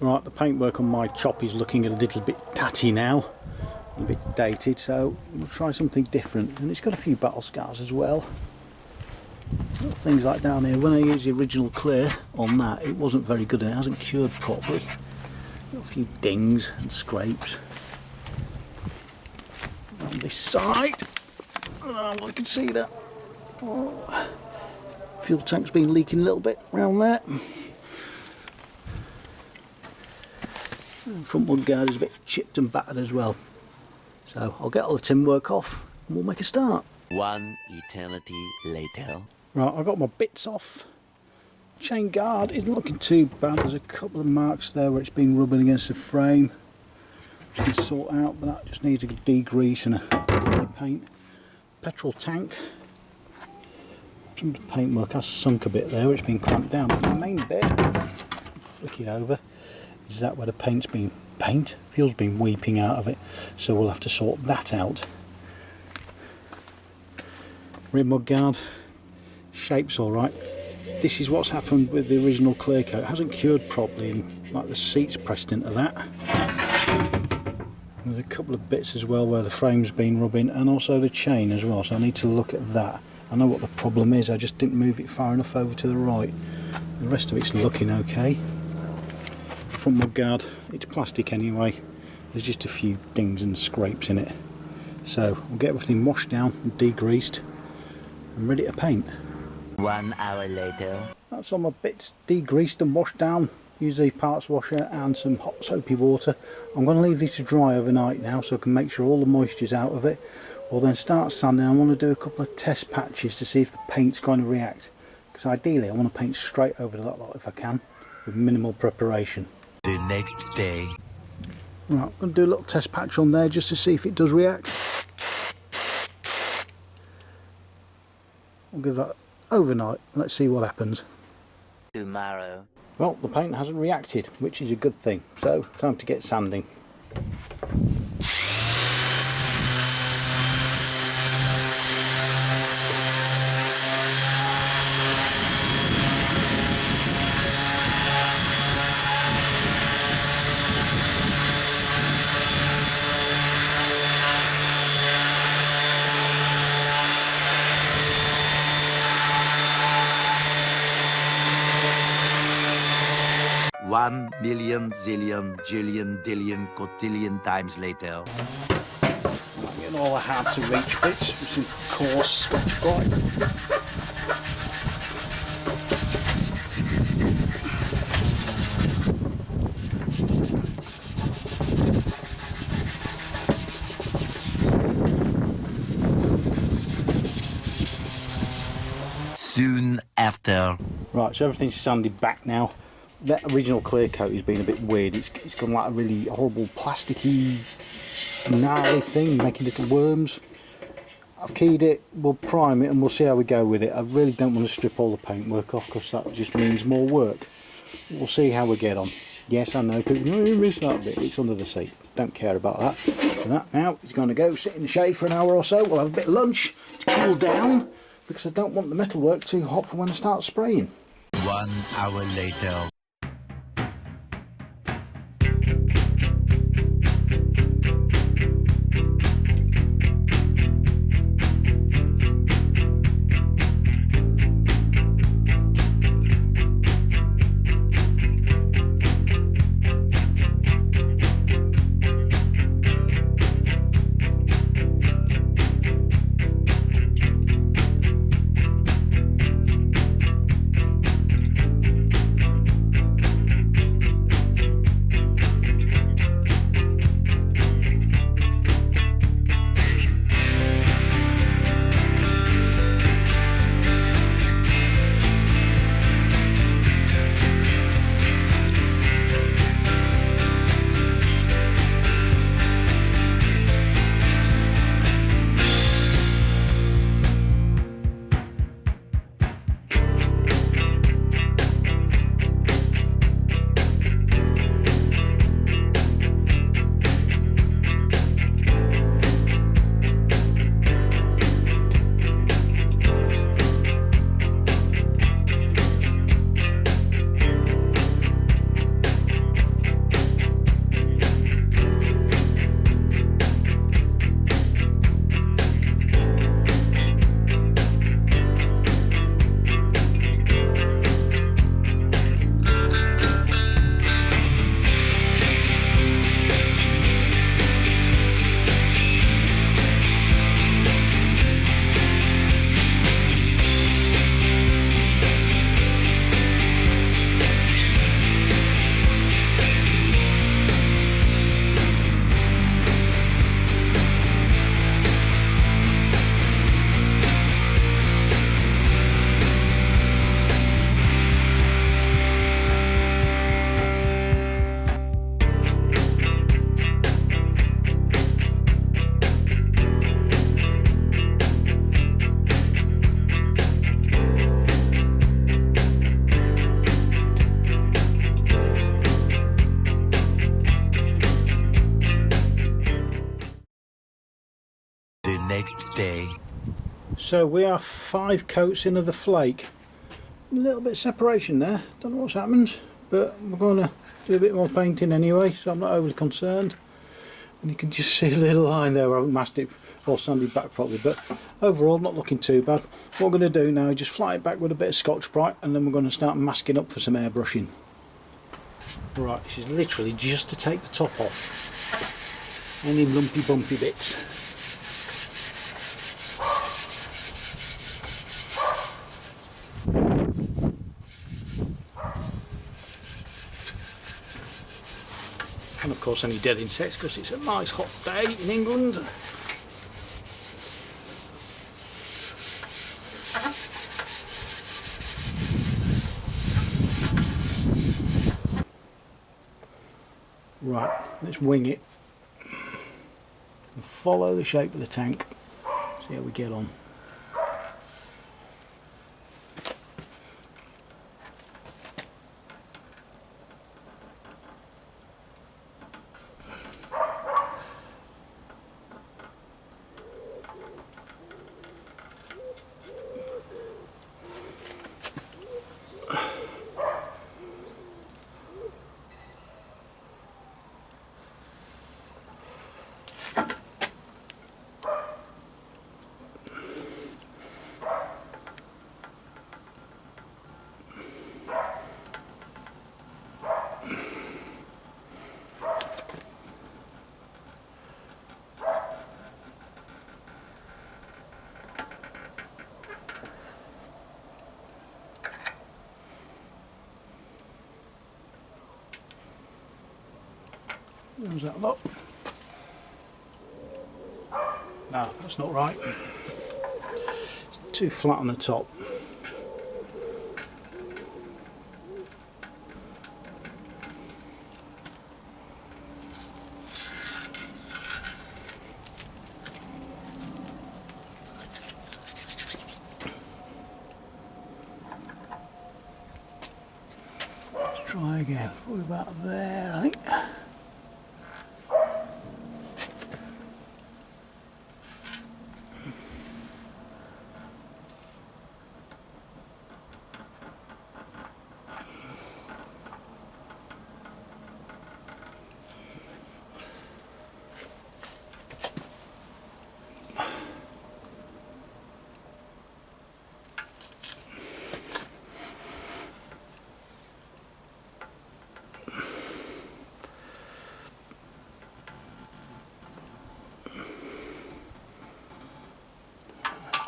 Right, the paintwork on my chop is looking a little bit tatty now, a bit dated, so we'll try something different. And it's got a few battle scars as well. Little things like down here, when I used the original clear on that, it wasn't very good and it hasn't cured properly. Got a few dings and scrapes. On this side, oh, I can see that. Oh. Fuel tank's been leaking a little bit around there. And front mudguard is a bit chipped and battered as well. So I'll get all the tin work off and we'll make a start. One eternity later. Right, I've got my bits off. Chain guard isn't looking too bad. There's a couple of marks there where it's been rubbing against the frame, which I can sort out, but that just needs a degrease and a paint. Petrol tank. Some of the paintwork has sunk a bit there, where it's been clamped down. But the main bit, flick it over, is that where the fuel's been weeping out of it. So we'll have to sort that out. Rear mudguard, shape's alright. This is what's happened with the original clear coat. It hasn't cured properly, and like the seat's pressed into that. There's a couple of bits as well where the frame's been rubbing, and also the chain as well, so I need to look at that. I know what the problem is, I just didn't move it far enough over to the right. The rest of it's looking okay. Front mudguard, it's plastic anyway, there's just a few dings and scrapes in it. So we'll get everything washed down and degreased and ready to paint. 1 hour later. That's all my bits degreased and washed down. Use the parts washer and some hot soapy water. I'm going to leave these to dry overnight now so I can make sure all the moisture's out of it. We'll then start sanding. I want to do a couple of test patches to see if the paint's going to react, because ideally I want to paint straight over that lot if I can, with minimal preparation. The next day. Right, I'm going to do a little test patch on there just to see if it does react. I'll give that overnight. Let's see what happens. Tomorrow. Well, the paint hasn't reacted, which is a good thing. So, time to get sanding. One million, zillion, jillion, dillion, cotillion times later. I'm getting all the hard to reach bits with some coarse Scotch-Brite. Soon after. Right, so everything's sanded back now. That original clear coat has been a bit weird. It's gone like a really horrible plasticky, gnarly thing, making little worms. I've keyed it, we'll prime it and we'll see how we go with it. I really don't want to strip all the paintwork off because that just means more work. We'll see how we get on. Yes, I know people miss that bit, it's under the seat. Don't care about that. So that now is going to go sit in the shade for an hour or so. We'll have a bit of lunch to cool down because I don't want the metalwork too hot for when I start spraying. 1 hour later. next day. So we are 5 coats in of the flake. A little bit of separation there, don't know what's happened, but we're going to do a bit more painting anyway, so I'm not overly concerned. And you can just see a little line there where I haven't masked it or sanded back properly, but overall not looking too bad. What we're going to do now is just fly it back with a bit of Scotch-Brite, and then we're going to start masking up for some airbrushing. Right, this is literally just to take the top off any lumpy bumpy bits. And of course any dead insects, because it's a nice hot day in England. Right, let's wing it and follow the shape of the tank, see how we get on. How's that look? No, that's not right. It's too flat on the top. Let's try again. Probably about there, I think.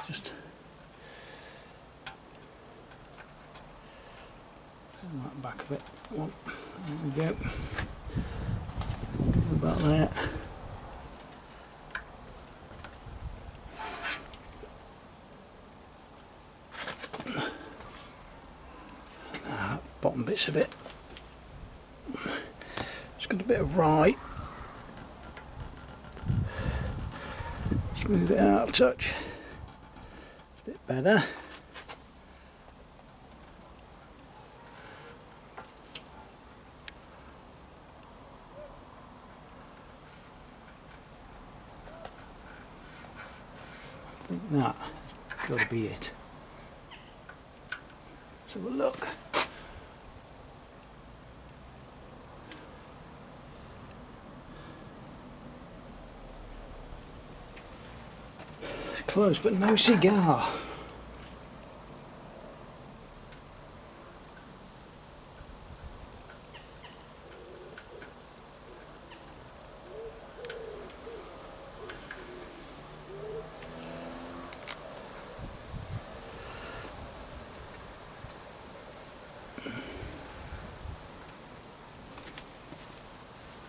Just pull that back a bit. There we go. About there. Now, bottom bits of it. Just got a bit of rye. Smooth it out a touch. A bit better. I think that's got to be it. Let's have a look. It's close, but no cigar.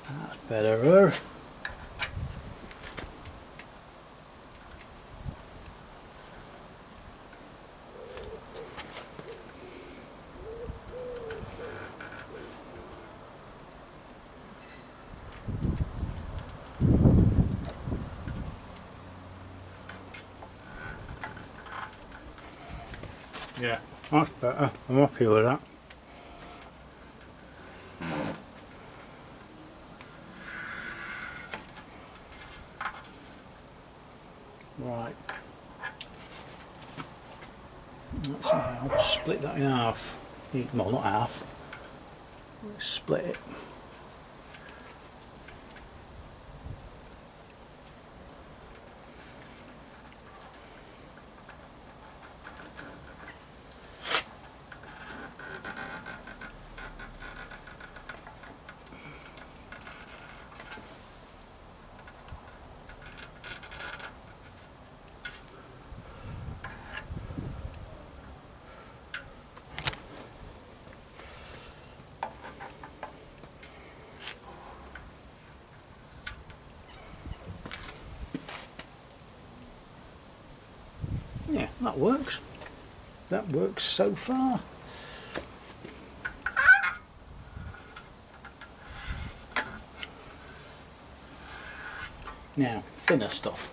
That's better. Yeah, that's better. I'm happy with that. Right. Let's now split that in half. Well, not half. Let's split it. Yeah, that works. That works so far. Now, thinner stuff.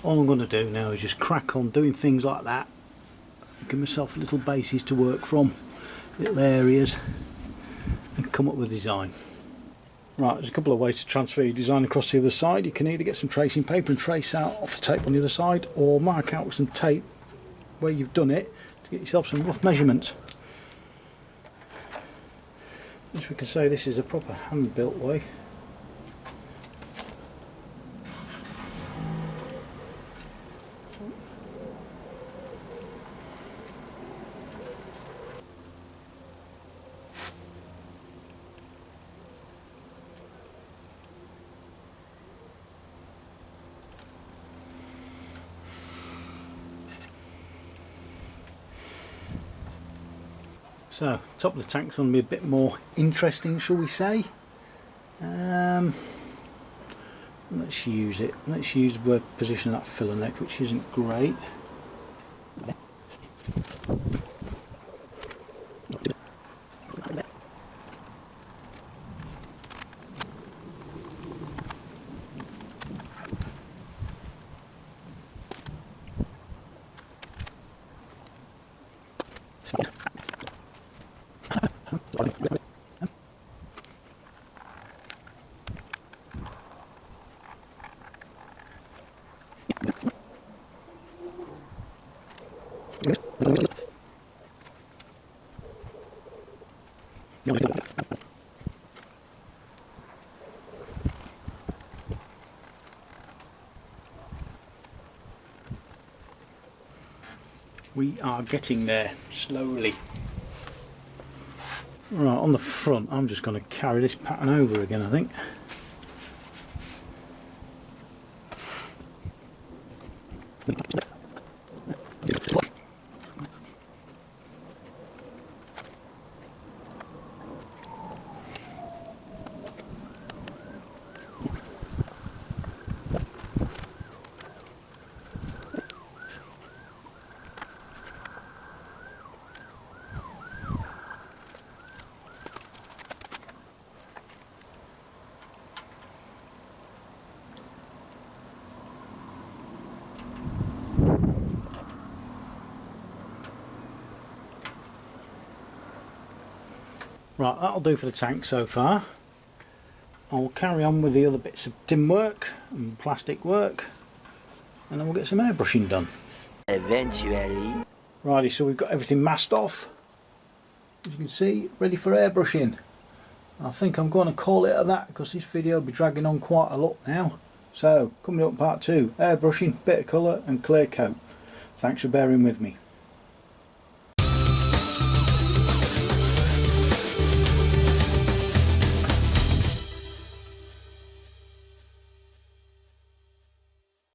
All I'm going to do now is just crack on doing things like that, give myself little bases to work from, little areas, and come up with a design. Right, there's a couple of ways to transfer your design across to the other side. You can either get some tracing paper and trace out off the tape on the other side, or mark out with some tape where you've done it to get yourself some rough measurements. As we can say, this is a proper hand-built way. So, top of the tank's going to be a bit more interesting, shall we say. Let's use it. Let's use the position of that filler neck, which isn't great. We are getting there slowly. Right, on the front I'm just going to carry this pattern over again, I think. Right, that'll do for the tank so far. I'll carry on with the other bits of tin work and plastic work, and then we'll get some airbrushing done. Eventually. Righty, so we've got everything masked off, as you can see, ready for airbrushing. I think I'm going to call it at that because this video will be dragging on quite a lot now. So, coming up part 2, airbrushing, bit of colour and clear coat. Thanks for bearing with me.